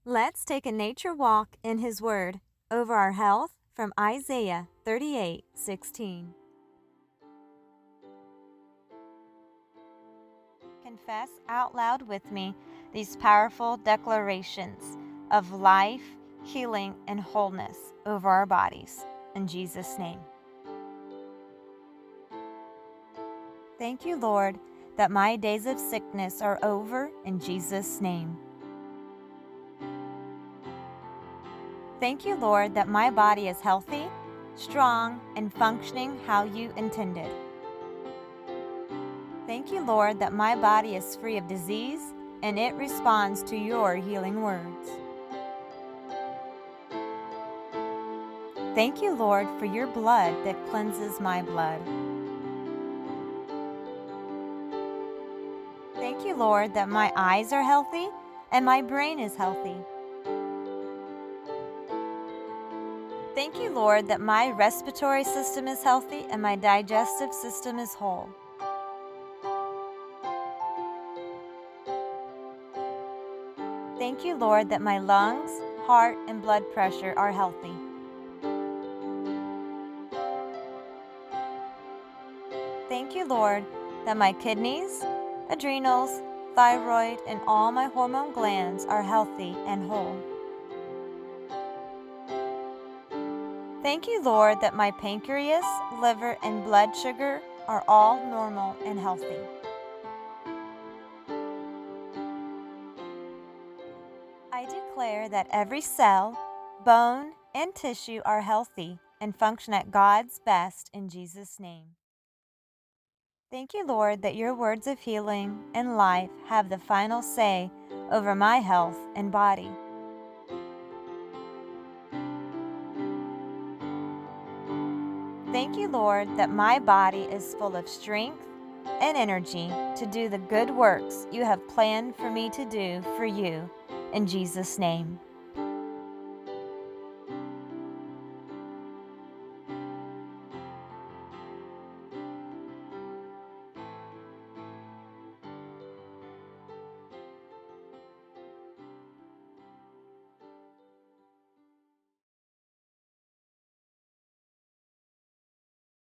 Let's take a nature walk in His Word over our health from Isaiah 38:16. Confess out loud with me these powerful declarations of life, healing, and wholeness over our bodies. In Jesus' name. Thank you, Lord, that my days of sickness are over in Jesus' name. Thank you, Lord, that my body is healthy, strong, and functioning how you intended. Thank you, Lord, that my body is free of disease and it responds to your healing words. Thank you, Lord, for your blood that cleanses my blood. Thank you, Lord, that my eyes are healthy and my brain is healthy. Thank you, Lord, that my respiratory system is healthy and my digestive system is whole. Thank you, Lord, that my lungs, heart, and blood pressure are healthy. Thank you, Lord, that my kidneys, adrenals, thyroid, and all my hormone glands are healthy and whole. Thank you, Lord, that my pancreas, liver, and blood sugar are all normal and healthy. I declare that every cell, bone, and tissue are healthy and function at God's best in Jesus' name. Thank you, Lord, that your words of healing and life have the final say over my health and body. Thank you, Lord, that my body is full of strength and energy to do the good works you have planned for me to do for you. In Jesus' name.